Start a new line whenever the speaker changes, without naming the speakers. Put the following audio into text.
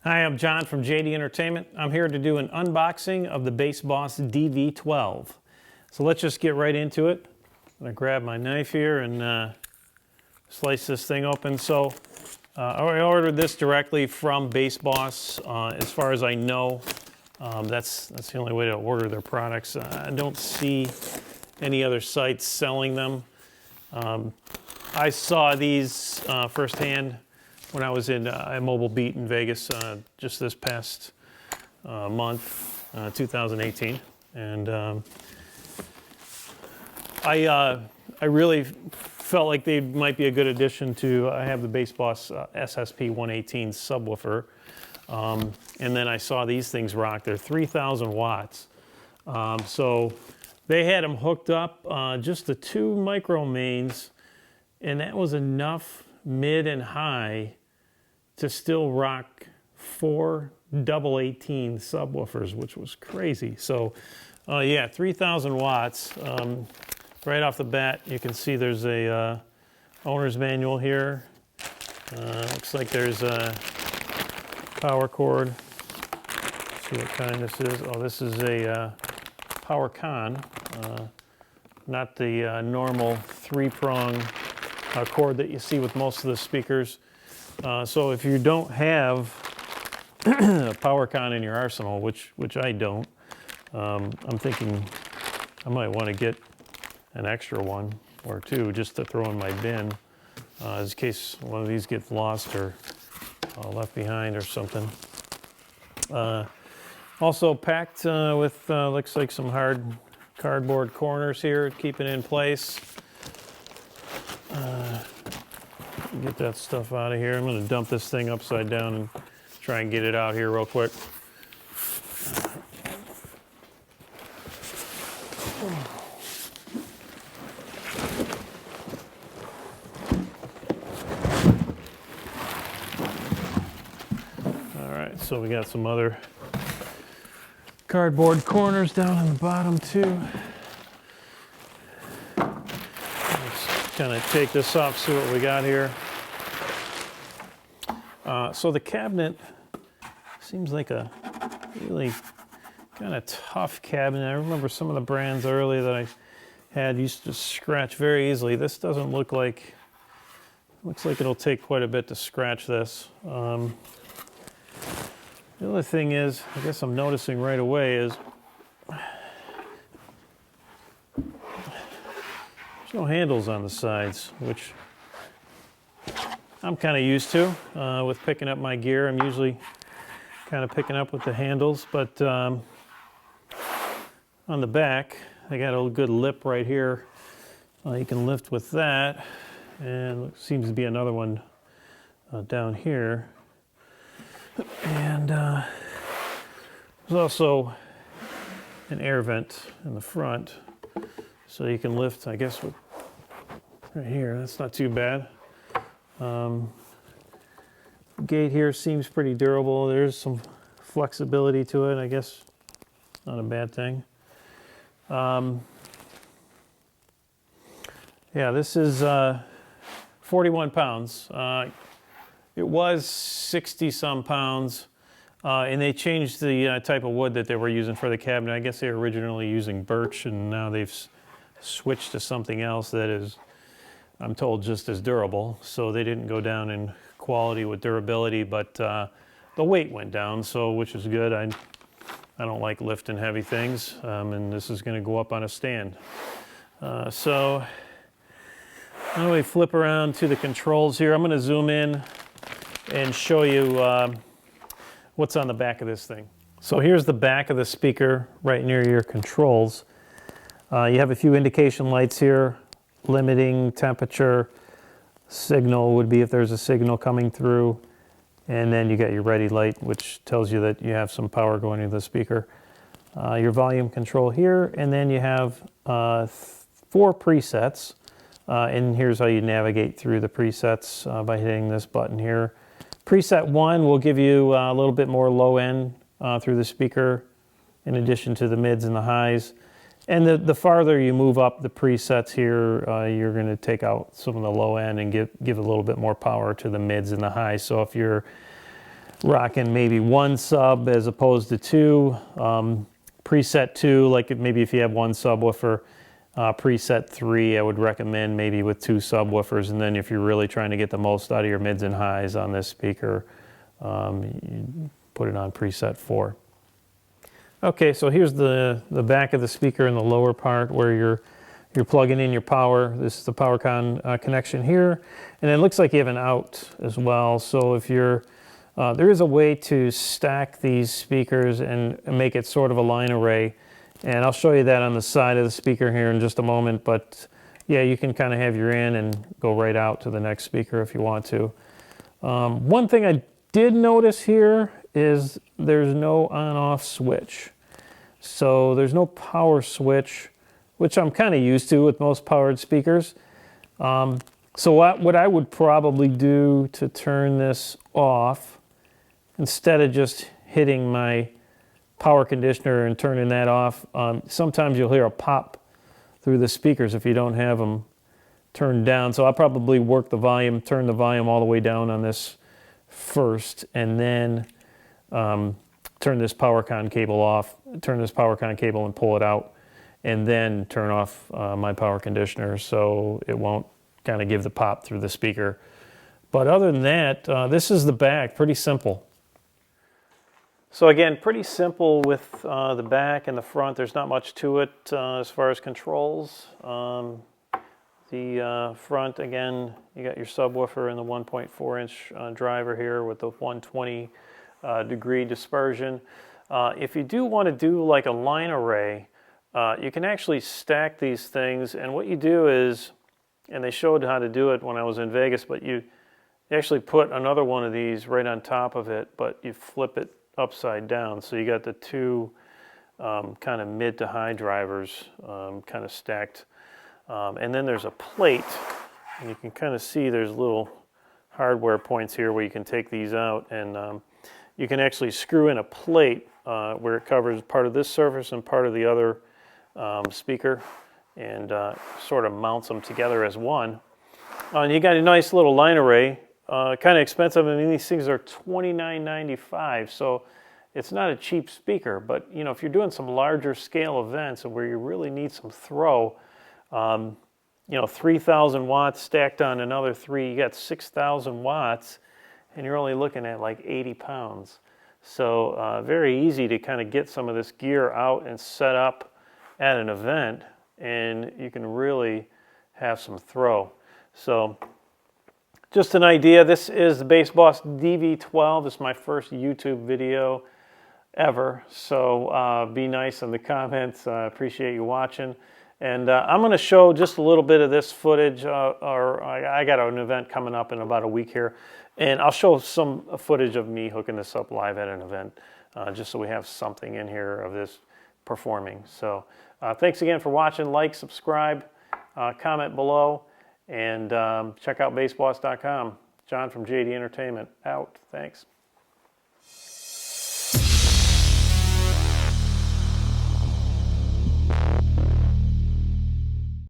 Hi, I'm John from JD Entertainment. I'm here to do an unboxing of the Bass Boss DV12. So let's just get right into it. I'm going to grab my knife here and slice this thing open. So I ordered this directly from Bass Boss. As far as I know, that's the only way to order their products. I don't see any other sites selling them. I saw these firsthand when I was in Mobile Beat in Vegas just this past month, 2018, and I really felt like they might be a good addition to. I have the Bass Boss SSP 118 subwoofer, and then I saw these things rock. They're 3,000 watts, so they had them hooked up just the 2 micro mains, and that was enough mid and high to still rock 4 double 18 subwoofers, which was crazy. So yeah, 3,000 watts. Right off the bat, you can see there's a owner's manual here. Looks like there's a power cord. Let's see what kind this is. Oh, this is a Power Con, not the normal 3-prong cord that you see with most of the speakers. So if you don't have a Power Con in your arsenal, which I don't, I'm thinking I might want to get an extra one or two just to throw in my bin, in case one of these gets lost or left behind or something. Also packed with looks like some hard cardboard corners here to keep it in place. Get that stuff out of here. I'm going to dump this thing upside down and try and get it out here real quick. All right, so we got some other cardboard corners down on the bottom too. Let's kind of take this off, see what we got here. So the cabinet seems like a really kind of tough cabinet. I remember some of the brands earlier that I had used to scratch very easily. This doesn't look like, looks like it'll take quite a bit to scratch this. The other thing is, I guess I'm noticing right away is there's no handles on the sides, which I'm kind of used to with picking up my gear. I'm usually kind of picking up with the handles, but on the back, I got a good lip right here. You can lift with that, and seems to be another one down here. And there's also an air vent in the front, so you can lift, I guess, with right here. That's not too bad. Gate here seems pretty durable. There's some flexibility to it. I guess not a bad thing. Yeah, this is 41 pounds. It was 60 some pounds, and they changed the type of wood that they were using for the cabinet. I guess they were originally using birch, and now they've switched to something else that is, I'm told, just as durable. So they didn't go down in quality with durability, but the weight went down, so which is good. I don't like lifting heavy things, and this is going to go up on a stand. So how do we flip around to the controls here? I'm going to zoom in and show you what's on the back of this thing. So here's the back of the speaker right near your controls. You have a few indication lights here. Limiting temperature, signal would be if there's a signal coming through, and then you got your ready light, which tells you that you have some power going into the speaker. Your volume control here, and then you have 4 presets, and here's how you navigate through the presets by hitting this button here. Preset 1 will give you a little bit more low end through the speaker, in addition to the mids and the highs. And the farther you move up the presets here, you're going to take out some of the low end and give a little bit more power to the mids and the highs. So if you're rocking maybe 1 sub as opposed to 2. Preset 2, like maybe if you have 1 subwoofer. Preset 3, I would recommend maybe with 2 subwoofers, and then if you're really trying to get the most out of your mids and highs on this speaker, you put it on preset 4. Okay, so here's the back of the speaker in the lower part where you're plugging in your power. This is the PowerCon connection here, and it looks like you have an out as well. So if you're there is a way to stack these speakers and make it sort of a line array. And I'll show you that on the side of the speaker here in just a moment. But yeah, you can kind of have your in and go right out to the next speaker if you want to. One thing I did notice here is there's no on-off switch. So there's no power switch, which I'm kind of used to with most powered speakers. So what I would probably do to turn this off, instead of just hitting my power conditioner and turning that off, sometimes you'll hear a pop through the speakers if you don't have them turned down. So I'll probably work the volume, turn the volume all the way down on this first, and then turn this PowerCon cable off, turn this PowerCon cable and pull it out, and then turn off my power conditioner so it won't kind of give the pop through the speaker. But other than that, this is the back, pretty simple. So again, pretty simple with the back and the front. There's not much to it as far as controls. The front, again, you got your subwoofer and the 1.4-inch driver here with the 120 degree dispersion. If you do want to do like a line array, you can actually stack these things. And what you do is, and they showed how to do it when I was in Vegas, but you actually put another one of these right on top of it, but you flip it upside down. So you got the two kind of mid to high drivers kind of stacked. And then there's a plate, and you can kind of see there's little hardware points here where you can take these out, and you can actually screw in a plate where it covers part of this surface and part of the other speaker, and sort of mounts them together as one. And you got a nice little line array. Kind of expensive. I mean, these things are $29.95, so it's not a cheap speaker. But you know, if you're doing some larger scale events and where you really need some throw, you know, 3,000 watts stacked on another 3, you got 6,000 watts, and you're only looking at like 80 pounds. So very easy to kind of get some of this gear out and set up at an event, and you can really have some throw. So just an idea. This is the Bass Boss DV12. This is my first YouTube video ever. So be nice in the comments. I appreciate you watching. And I'm going to show just a little bit of this footage. I got an event coming up in about a week here. And I'll show some footage of me hooking this up live at an event, just so we have something in here of this performing. So thanks again for watching. Like, subscribe, comment below. And check out bassboss.com. John from JD Entertainment out. Thanks.